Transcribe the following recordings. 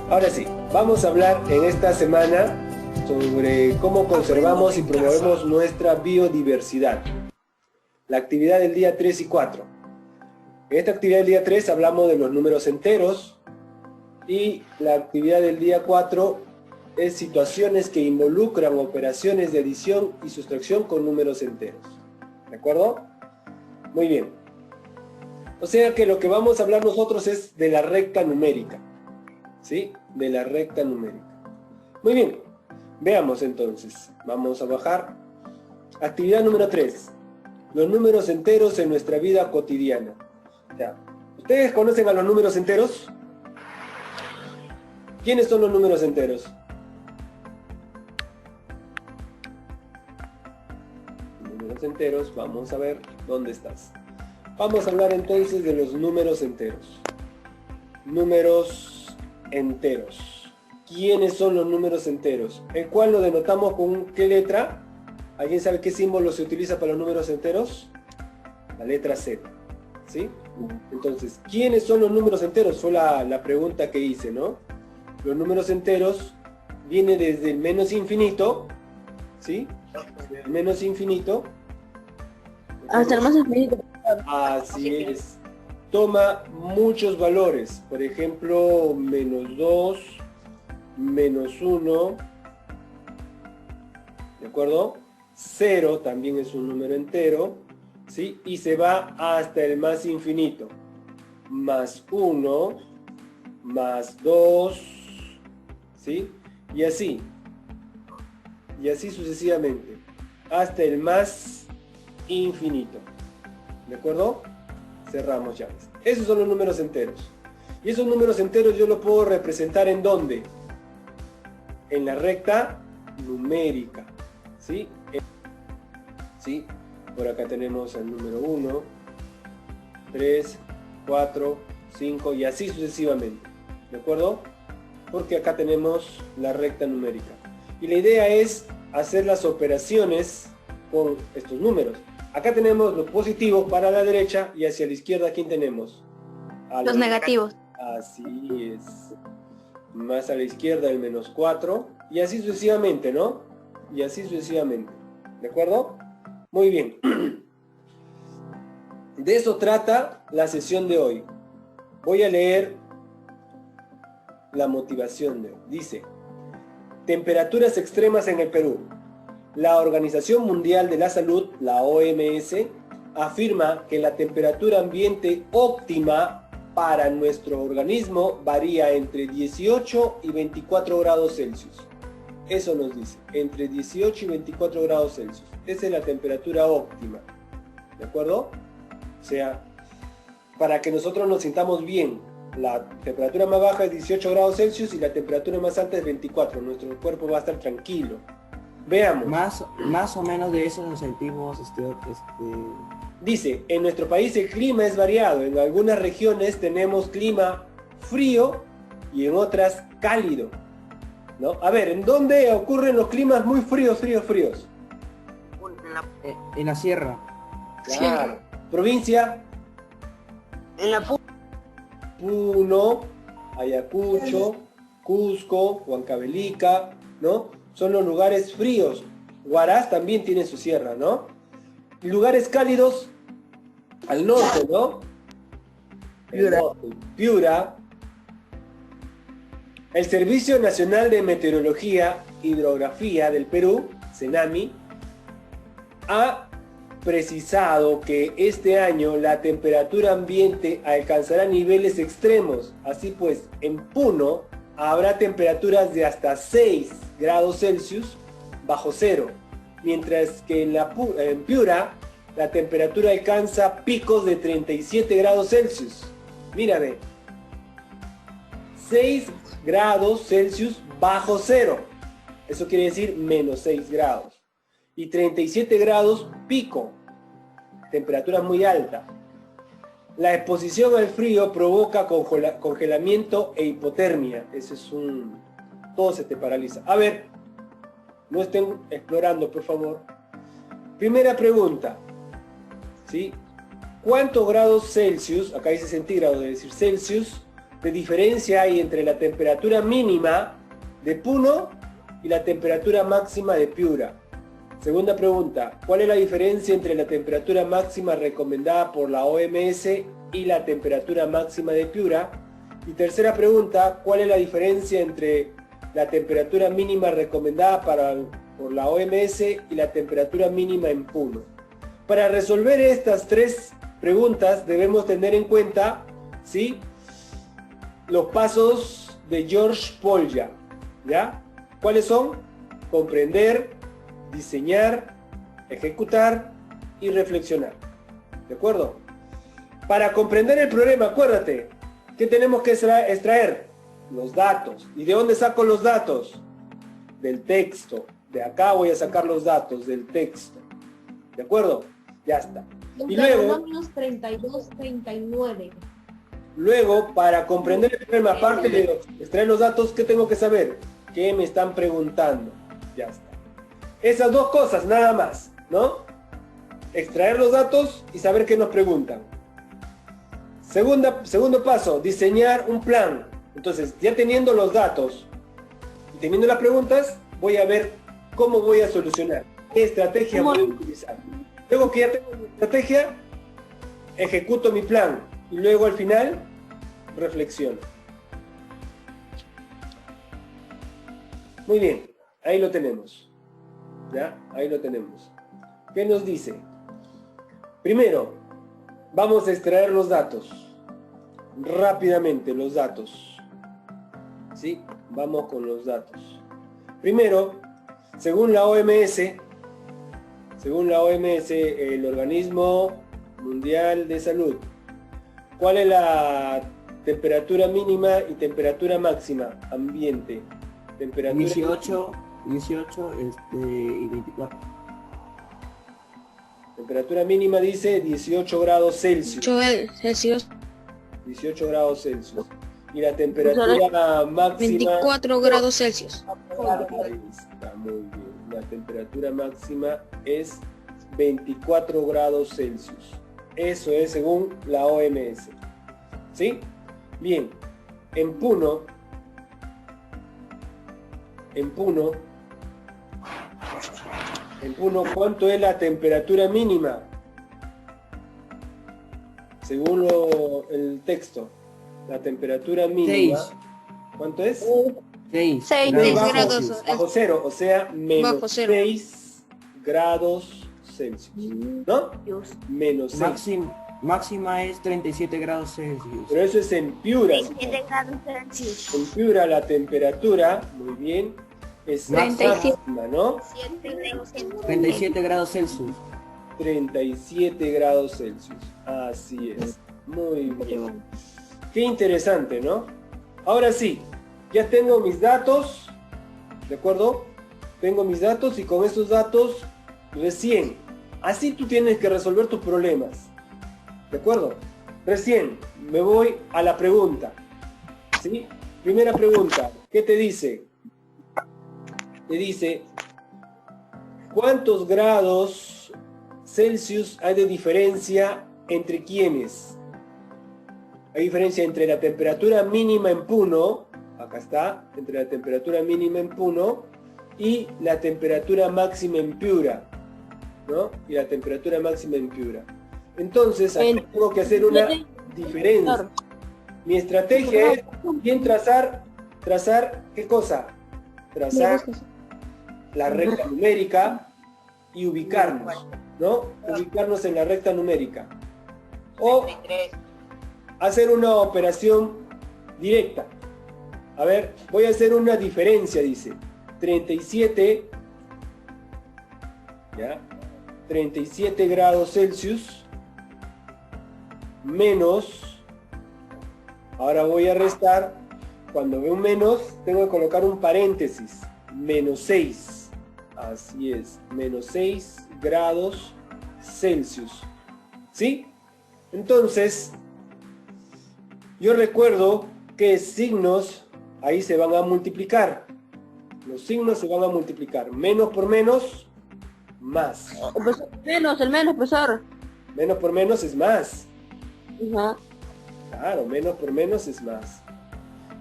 Ahora sí, vamos a hablar en esta semana sobre cómo conservamos y promovemos nuestra biodiversidad. La actividad del día 3 y 4. En esta actividad del día 3 hablamos de los números enteros y la actividad del día 4 es situaciones que involucran operaciones de adición y sustracción con números enteros. ¿De acuerdo? Muy bien. O sea que lo que vamos a hablar nosotros es de la recta numérica. ¿Sí? De la recta numérica. Muy bien. Veamos entonces. Vamos a bajar. Actividad número 3. Los números enteros en nuestra vida cotidiana. Ya. ¿Ustedes conocen a los números enteros? ¿Quiénes son los números enteros? Números enteros, vamos a ver dónde estás. Vamos a hablar entonces de los números enteros. Números enteros. ¿Quiénes son los números enteros? ¿El cual lo denotamos con qué letra? ¿Alguien sabe qué símbolo se utiliza para los números enteros? La letra Z. ¿Sí? Entonces, ¿quiénes son los números enteros? Fue la pregunta que hice, ¿no? Los números enteros vienen desde el menos infinito, ¿sí? El menos infinito. Hasta el más infinito. Así es. Toma muchos valores. Por ejemplo, menos 2, menos 1. ¿De acuerdo? 0 también es un número entero. ¿Sí? Y se va hasta el más infinito. Más 1, más 2, ¿sí? Y así sucesivamente, hasta el más infinito. ¿De acuerdo? Cerramos llaves. Esos son los números enteros. Y esos números enteros yo los puedo representar ¿en dónde? En la recta numérica. ¿Sí? ¿Sí? Por acá tenemos el número 1, 3, 4, 5 y así sucesivamente. ¿De acuerdo? Porque acá tenemos la recta numérica. Y la idea es hacer las operaciones con estos números. Acá tenemos los positivos para la derecha y hacia la izquierda, ¿quién tenemos? Los negativos. Así es. Más a la izquierda el menos 4 y así sucesivamente, ¿no? Y así sucesivamente. ¿De acuerdo? Muy bien. De eso trata la sesión de hoy. Voy a leer la motivación de hoy. Dice: temperaturas extremas en el Perú. La Organización Mundial de la Salud, la OMS, afirma que la temperatura ambiente óptima para nuestro organismo varía entre 18 y 24 grados Celsius. Eso nos dice, entre 18 y 24 grados Celsius. Esa es la temperatura óptima. ¿De acuerdo? O sea, para que nosotros nos sintamos bien, la temperatura más baja es 18 grados Celsius y la temperatura más alta es 24. Nuestro cuerpo va a estar tranquilo. Veamos. Más o menos de eso nos sentimos, Dice, en nuestro país el clima es variado. En algunas regiones tenemos clima frío y en otras cálido, ¿no? A ver, ¿en dónde ocurren los climas muy fríos? En la sierra. Claro. Provincia. En la Puno, Ayacucho, Cusco, Huancavelica, ¿no? Son los lugares fríos. Huaraz también tiene su sierra, ¿no? Y lugares cálidos al norte, ¿no? Piura. Piura. El Servicio Nacional de Meteorología e Hidrografía del Perú, CENAMI, ha precisado que este año la temperatura ambiente alcanzará niveles extremos. Así pues, en Puno habrá temperaturas de hasta 6 grados Celsius bajo cero, mientras que en Piura la temperatura alcanza picos de 37 grados Celsius. Mírame, 6 grados Celsius bajo cero. Eso quiere decir menos 6 grados. Y 37 grados pico, temperatura muy alta. La exposición al frío provoca congelamiento e hipotermia. Ese es todo se te paraliza. A ver, no estén explorando, por favor. Primera pregunta, ¿sí? ¿Cuántos grados Celsius, acá dice centígrados, debe decir Celsius, de diferencia hay entre la temperatura mínima de Puno y la temperatura máxima de Piura? Segunda pregunta, ¿cuál es la diferencia entre la temperatura máxima recomendada por la OMS y la temperatura máxima de Piura? Y tercera pregunta, ¿cuál es la diferencia entre la temperatura mínima recomendada por la OMS y la temperatura mínima en Puno? Para resolver estas tres preguntas debemos tener en cuenta, ¿sí?, los pasos de George Polya, ¿ya? ¿Cuáles son? Comprender, diseñar, ejecutar y reflexionar. ¿De acuerdo? Para comprender el problema, acuérdate, ¿qué tenemos que extraer? Los datos. ¿Y de dónde saco los datos? Del texto. De acá voy a sacar los datos del texto. ¿De acuerdo? Ya está. Y luego, 32, 39. luego, para comprender el problema, aparte de extraer los datos, ¿qué tengo que saber? ¿Qué me están preguntando? Ya está. Esas dos cosas, nada más, ¿no? Extraer los datos y saber qué nos preguntan. Segundo paso, diseñar un plan. Entonces, ya teniendo los datos y teniendo las preguntas, voy a ver cómo voy a solucionar. ¿Qué estrategia voy a utilizar? Luego que ya tengo mi estrategia, ejecuto mi plan. Y luego al final, reflexiono. Muy bien, ahí lo tenemos. ¿Ya? Ahí lo tenemos. ¿Qué nos dice? Primero, vamos a extraer los datos. Rápidamente, los datos. ¿Sí? Vamos con los datos. Primero, según la OMS, el Organismo Mundial de Salud, ¿cuál es la temperatura mínima y temperatura máxima ambiente? Temperatura 18 y 24. Temperatura mínima dice 18 grados Celsius. 18 grados Celsius. Y la temperatura máxima... 24 grados Celsius. Ahí está, muy bien. La temperatura máxima es 24 grados Celsius. Eso es según la OMS. ¿Sí? Bien. En Puno, ¿cuánto es la temperatura mínima? Según el texto. La temperatura mínima. 6. ¿Cuánto es? 6 6 bajo, grados. bajo cero, o sea, menos Bajo cero. 6 grados Celsius. ¿No? Menos 6. Máxima es 37 grados Celsius. Pero eso es en Piura. 27 grados Celsius. En Piura la temperatura, muy bien, es 37. máxima, ¿no? 37 grados Celsius. 37 grados Celsius. Así es. Muy bien. Qué interesante, ¿no? Ahora sí, ya tengo mis datos, ¿de acuerdo? Tengo mis datos y con estos datos recién, así tú tienes que resolver tus problemas, ¿de acuerdo? Recién me voy a la pregunta, ¿sí? Primera pregunta, ¿qué te dice? Te dice, ¿cuántos grados Celsius hay de diferencia entre quiénes? Hay diferencia entre la temperatura mínima en Puno, acá está, entre la temperatura mínima en Puno y la temperatura máxima en Piura, ¿no? Y la temperatura máxima en Piura. Entonces, aquí tengo que hacer una diferencia. Mi estrategia es bien trazar, ¿qué cosa? Trazar la recta numérica y ubicarnos, ¿no? Ubicarnos en la recta numérica. O hacer una operación directa. A ver, voy a hacer una diferencia, dice. 37, ¿ya? 37 grados Celsius menos, ahora voy a restar, cuando veo un menos, tengo que colocar un paréntesis, menos 6, así es, menos 6 grados Celsius, ¿sí? Entonces, yo recuerdo que signos ahí se van a multiplicar. Los signos se van a multiplicar. Menos por menos, más. El menos, profesor. Menos por menos es más. Ajá. Claro, menos por menos es más.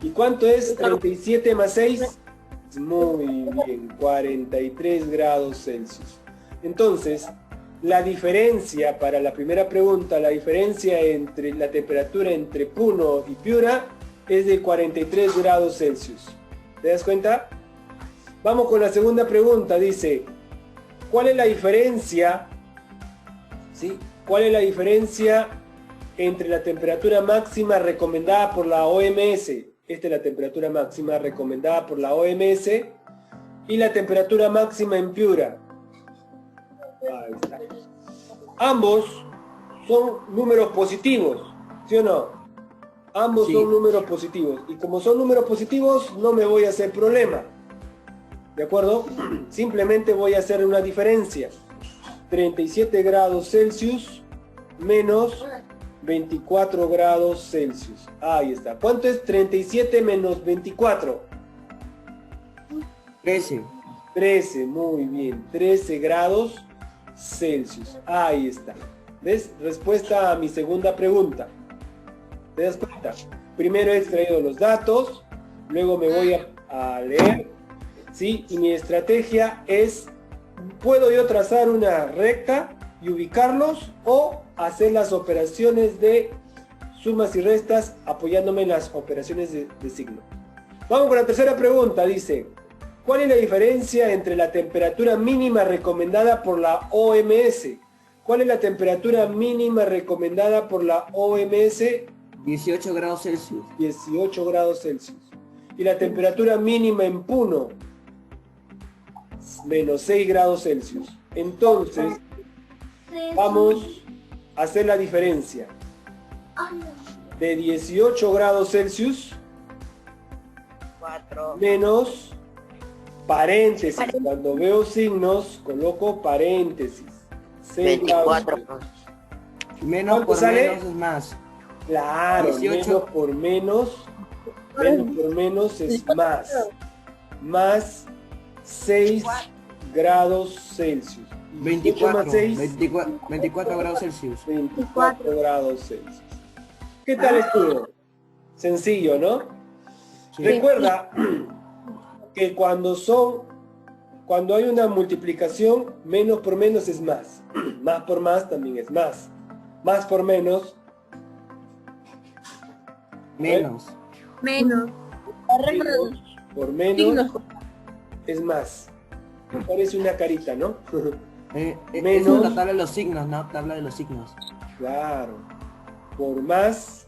¿Y cuánto es 37 más 6? Muy bien, 43 grados Celsius. Entonces, la diferencia para la primera pregunta, la diferencia entre la temperatura entre Puno y Piura es de 43 grados Celsius. ¿Te das cuenta? Vamos con la segunda pregunta, dice, ¿cuál es la diferencia? ¿Sí? ¿Cuál es la diferencia entre la temperatura máxima recomendada por la OMS? Esta es la temperatura máxima recomendada por la OMS y la temperatura máxima en Piura. Ahí está. Ambos son números positivos, ¿sí o no? Ambos son números positivos. Y como son números positivos, no me voy a hacer problema. ¿De acuerdo? Simplemente voy a hacer una diferencia. 37 grados Celsius menos 24 grados Celsius. Ahí está. ¿Cuánto es 37 menos 24? 13. 13, muy bien. 13 grados Celsius. Ahí está. ¿Ves? Respuesta a mi segunda pregunta. ¿Te das cuenta? Primero he extraído los datos, luego me voy a leer, ¿sí? Y mi estrategia es, ¿puedo yo trazar una recta y ubicarlos o hacer las operaciones de sumas y restas apoyándome en las operaciones de signo? Vamos con la tercera pregunta, dice, ¿cuál es la diferencia entre la temperatura mínima recomendada por la OMS? ¿Cuál es la temperatura mínima recomendada por la OMS? 18 grados Celsius. 18 grados Celsius. Y la temperatura mínima en Puno, menos 6 grados Celsius. Entonces, vamos a hacer la diferencia. De 18 grados Celsius menos paréntesis. Cuando veo signos, coloco paréntesis. 24. Menos por sale? menos es más. Claro, 18. menos por menos es más. Más 6 grados Celsius. 24, más 6, 24 grados Celsius. 24 grados Celsius. ¿Qué tal estuvo? Sencillo, ¿no? Sí. Recuerda que cuando hay una multiplicación, menos por menos es más. Más por más también es más. Más por menos. Menos. Menos. Por menos es más. Parece una carita, ¿no? Menos. Es la tabla de los signos, ¿no? Tabla de los signos. Claro. Por más.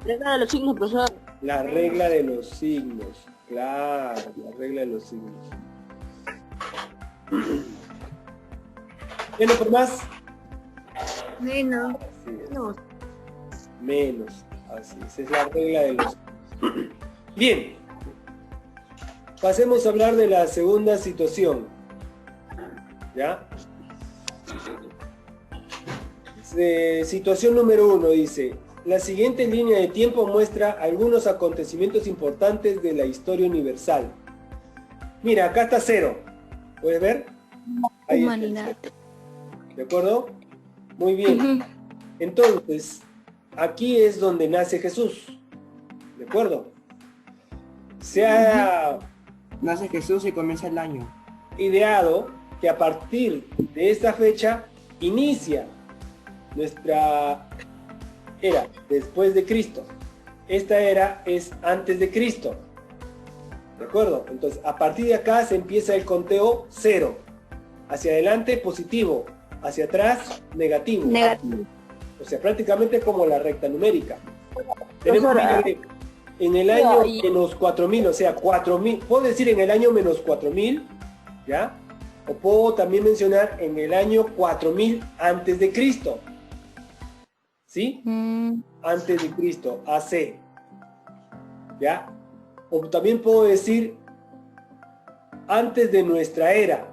Regla de los signos, profesor. La regla de los signos. Claro, la regla de los signos. Menos por más. Menos. Así es. No. Menos. Así es. Es la regla de los signos. Bien. Pasemos a hablar de la segunda situación. ¿Ya? Situación número 1 dice, la siguiente línea de tiempo muestra algunos acontecimientos importantes de la historia universal. Mira, acá está 0. ¿Puedes ver? Ahí está el Humanidad. 0. ¿De acuerdo? Muy bien. Entonces, aquí es donde nace Jesús. ¿De acuerdo? Se ha Nace Jesús y comienza el año. ideado que a partir de esta fecha inicia nuestra era después de Cristo. Esta era es antes de Cristo. ¿De acuerdo? Entonces, a partir de acá se empieza el conteo 0. Hacia adelante positivo, hacia atrás negativo. Negativo. O sea, prácticamente como la recta numérica. Tenemos que en el año menos 4000, o sea, 4000, puedo decir en el año menos 4000, ¿ya? O puedo también mencionar en el año 4000 antes de Cristo. ¿Sí? Antes de Cristo, AC. ¿Ya? O también puedo decir antes de nuestra era,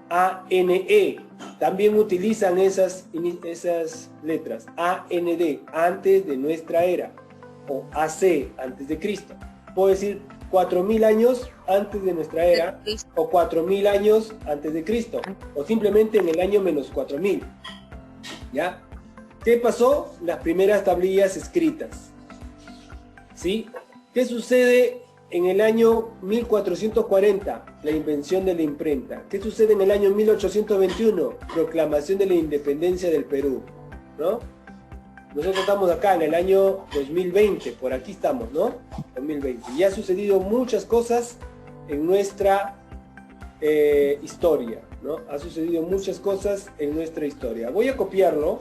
ANE. También utilizan esas letras, AND, antes de nuestra era, o AC, antes de Cristo. Puedo decir 4000 años antes de nuestra era, o 4000 años antes de Cristo, o simplemente en el año menos 4000. ¿Ya? ¿Qué pasó? Las primeras tablillas escritas. ¿Sí? ¿Qué sucede en el año 1440? La invención de la imprenta. ¿Qué sucede en el año 1821? Proclamación de la independencia del Perú, ¿no? Nosotros estamos acá en el año 2020, por aquí estamos, ¿no? 2020. Y ha sucedido muchas cosas en nuestra historia, ¿no? Ha sucedido muchas cosas en nuestra historia. Voy a copiarlo.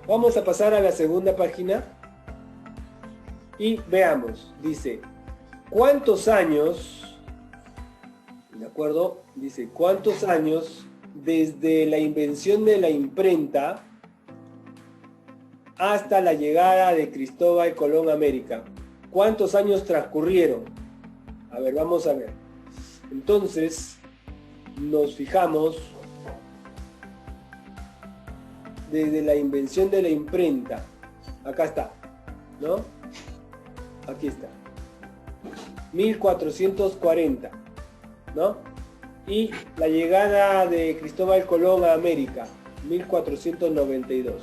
Vamos a pasar a la segunda página. Y veamos, dice, ¿cuántos años, de acuerdo? Dice, ¿cuántos años desde la invención de la imprenta hasta la llegada de Cristóbal Colón a América? ¿Cuántos años transcurrieron? A ver, vamos a ver. Entonces, nos fijamos desde la invención de la imprenta. Acá está, ¿no? Aquí está. 1440, ¿no? Y la llegada de Cristóbal Colón a América, 1492.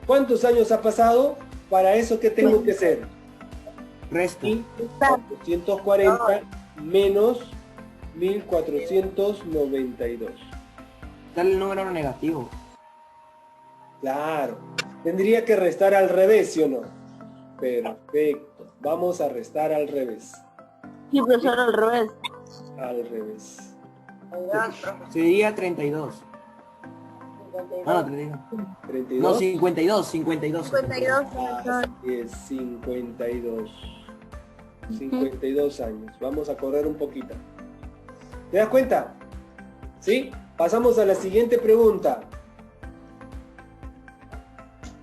¿Cuántos años ha pasado? Para eso, ¿qué tengo que hacer? Resto. 1440 menos 1492. Dale el número negativo. Claro. Tendría que restar al revés, ¿sí o no? Perfecto. Vamos a restar al revés. Sí, profesor, al revés. Al revés. Sería 32. Ah, no, 32. 32. No, 52, 52. 52, profesor. Así es, 52. 52 años. Vamos a correr un poquito. ¿Te das cuenta? ¿Sí? Pasamos a la siguiente pregunta.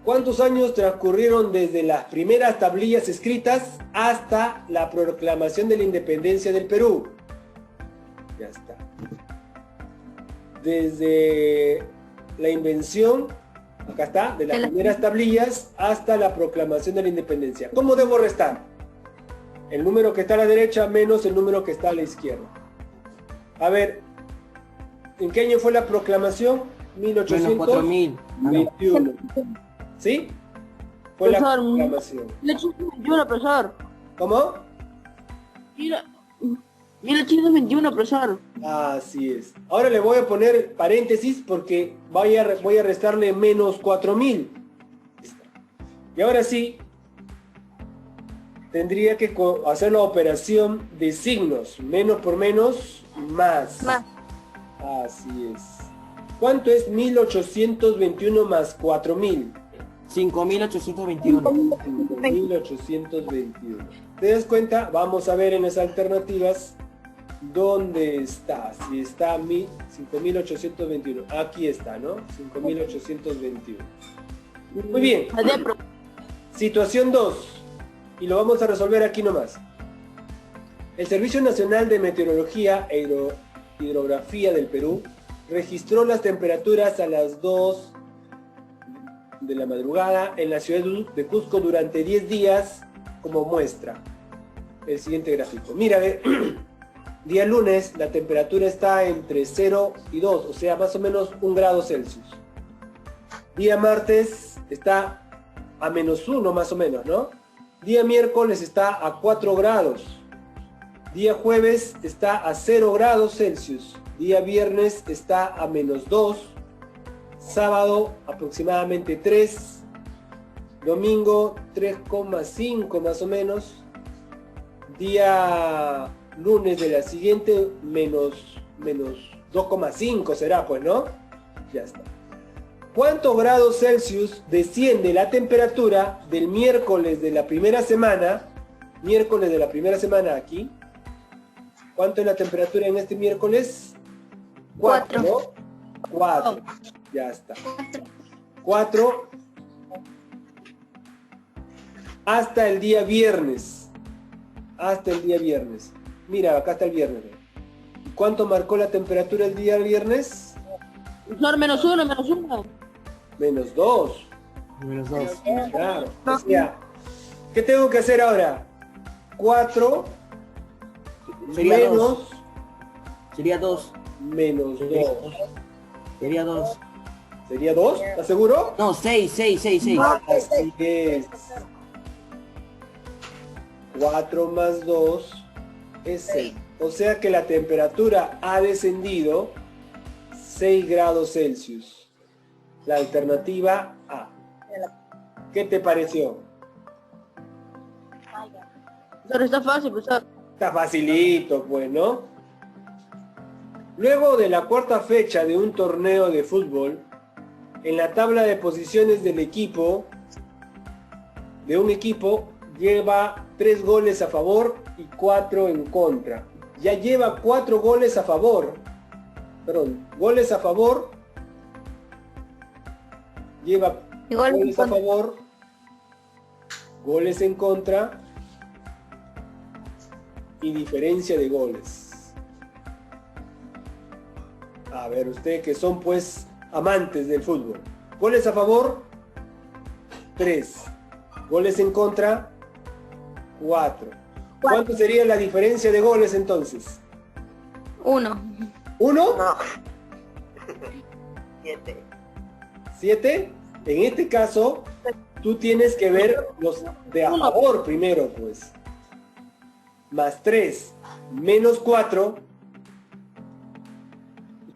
¿Cuántos años transcurrieron desde las primeras tablillas escritas hasta la proclamación de la independencia del Perú? Ya está. Desde la invención, acá está, de las primeras tablillas hasta la proclamación de la independencia. ¿Cómo debo restar? El número que está a la derecha menos el número que está a la izquierda. A ver, ¿en qué año fue la proclamación? 1821. ¿Sí? Fue la Profesor, proclamación. 1821, profesor. ¿Cómo? 1821, profesor. Así es. Ahora le voy a poner paréntesis porque voy a restarle menos 4000. Y ahora sí, tendría que hacer la operación de signos. Menos por menos, más. Así es. ¿Cuánto es 1821 más 4000? 5821. 5821. ¿Te das cuenta? Vamos a ver en las alternativas dónde está. Si está 5821. Aquí está, ¿no? 5821. Muy bien. Situación 2. Y lo vamos a resolver aquí nomás. El Servicio Nacional de Meteorología e Hidrografía del Perú registró las temperaturas a las 2 de la madrugada en la ciudad de Cusco durante 10 días como muestra. El siguiente gráfico. Mira, día lunes la temperatura está entre 0 y 2, o sea, más o menos 1 grado Celsius. Día martes está a -1 más o menos, ¿no? Día miércoles está a 4 grados. Día jueves está a 0 grados Celsius. Día viernes está a -2. Sábado aproximadamente 3. Domingo 3,5 más o menos. Día lunes de la siguiente menos 2,5 será, pues, ¿no? Ya está. ¿Cuántos grados Celsius desciende la temperatura del miércoles de la primera semana? Miércoles de la primera semana aquí. ¿Cuánto es la temperatura en este miércoles? 4, ¿no? 4. Ya está. 4 hasta el día viernes. Hasta el día viernes. Mira, acá está el viernes. ¿Cuánto marcó la temperatura el día viernes? Profesor, -1, -1. -2. -2. Claro. O sea, ¿qué tengo que hacer ahora? 4 Sería menos 2. Sería 2. menos 2. Sería 2. ¿Sería 2? ¿Estás seguro? No, 6. Así es. 4 más 2 es 6. O sea que la temperatura ha descendido 6 grados Celsius. La alternativa A. ¿Qué te pareció? Pero está fácil, profesor. Está facilito, pues, ¿no? Luego de la cuarta fecha de un torneo de fútbol, en la tabla de posiciones del equipo, de un equipo, lleva 3 goles a favor y 4 en contra. Ya lleva 4 goles a favor. Perdón, goles a favor. Lleva goles a favor, goles en contra y diferencia de goles. A ver, ustedes que son pues amantes del fútbol. Goles a favor, 3. Goles en contra, 4. ¿Cuánto sería la diferencia de goles entonces? 1. ¿1? No. 7. 7. En este caso, tú tienes que ver los de a favor primero, pues. Más 3, menos 4.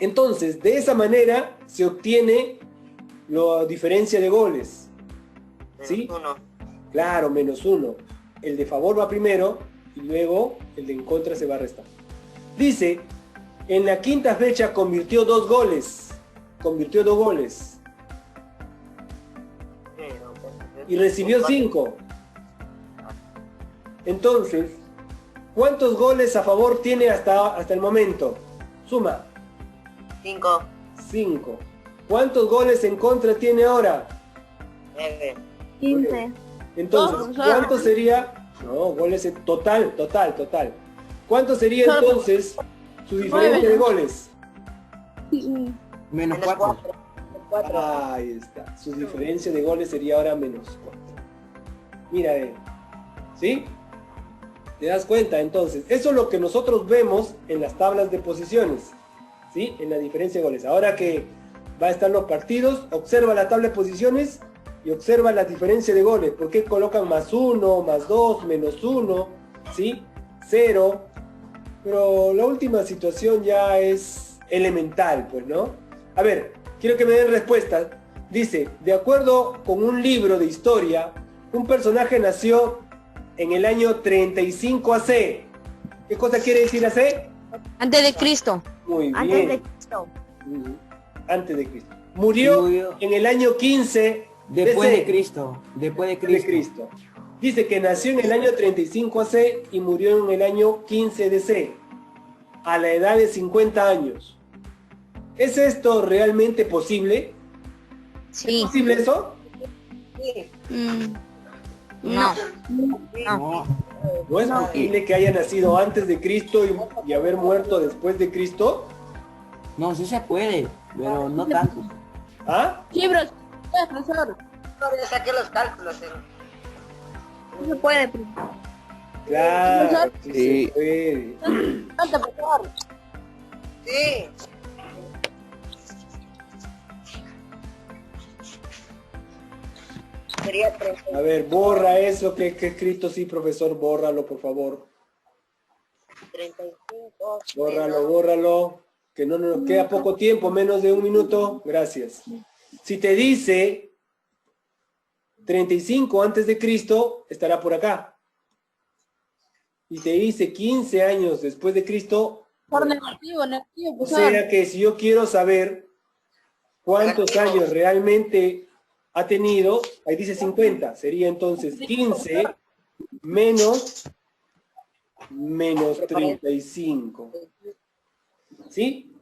Entonces, de esa manera se obtiene la diferencia de goles. ¿Sí? 1. Claro, menos 1. El de favor va primero y luego el de en contra se va a restar. Dice, en la quinta fecha convirtió 2 goles. Convirtió 2 goles. Y recibió 5. Entonces, ¿cuántos goles a favor tiene hasta el momento? Suma. 5. 5. ¿Cuántos goles en contra tiene ahora? 9. 15. Entonces, ¿cuánto sería? No, goles en total. ¿Cuánto sería entonces su diferencia de goles? Menos 4. 4. Ahí está. Su diferencia de goles sería ahora menos 4. Mira, ¿sí? ¿Te das cuenta? Entonces, eso es lo que nosotros vemos en las tablas de posiciones, ¿sí? En la diferencia de goles. Ahora que va a estar los partidos, observa la tabla de posiciones y observa la diferencia de goles. ¿Por qué colocan más 1, más 2, menos 1, ¿sí? 0. Pero la última situación ya es elemental, pues, ¿no? A ver, quiero que me den respuestas. Dice, de acuerdo con un libro de historia, un personaje nació en el año 35 AC. ¿Qué cosa quiere decir AC? Antes de Cristo. Muy bien. Antes de Cristo. Antes de Cristo. Murió en el año 15 Después DC. de Cristo. Después de De Cristo. Cristo. Dice que nació en el año 35 AC y murió en el año 15 DC, a la edad de 50 años. ¿Es esto realmente posible? Sí. ¿Es posible eso? Sí. No. No. ¿No es posible que haya nacido antes de Cristo y haber muerto después de Cristo? No, sí se puede, pero no tanto. ¿Ah? Sí, profesor. Yo saqué los cálculos. No se puede. Claro, sí Sí. se puede. Profesor. Sí. Sería 30. A ver, borra eso que he escrito, sí, profesor, bórralo, por favor. 35. Bórralo, que no nos queda poco tiempo, menos de un minuto. Gracias. Si te dice 35 antes de Cristo, estará por acá. Y te dice 15 años después de Cristo, Por negativo, o profesor. sea que si yo quiero saber cuántos años realmente ha tenido, ahí dice 50, sería entonces 15 menos 35. ¿Sí?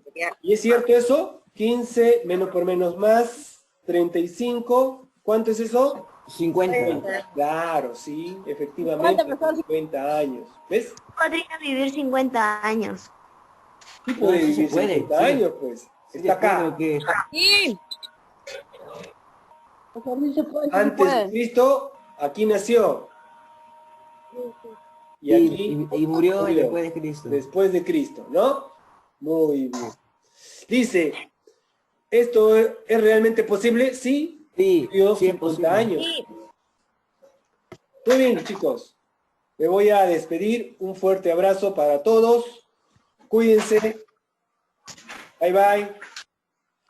¿Y es cierto eso? 15 menos por menos más 35. ¿Cuánto es eso? 50. Claro, sí, efectivamente, 50 años. ¿Ves? Podría vivir 50 años. Sí puede Sí se vivir puede, 50 sí. años, pues. Sí Está se puede, acá. porque Sí. Profesor, sí se puede, sí se Antes de puede. Cristo, aquí nació. Y sí, aquí y murió después de Cristo. después de Cristo, ¿no? Muy bien. Dice, ¿esto es realmente posible? Sí. Sí, Vivió sí es 50 posible. años. Sí. Muy bien, chicos. Me voy a despedir. Un fuerte abrazo para todos. Cuídense. Bye bye.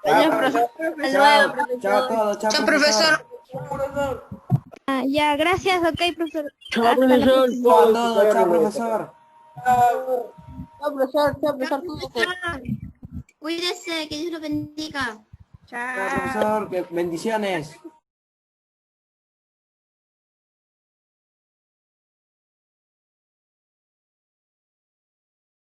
Adiós, profesor. Chao, chao a todos, chao, profesor. Ya, gracias, ok, profesor. Chao, profesor. Chao a todos, chao, profesor. Chao, profesor. Chao, profesor. Cuídese, que Dios lo bendiga. Chao, profesor, bendiciones.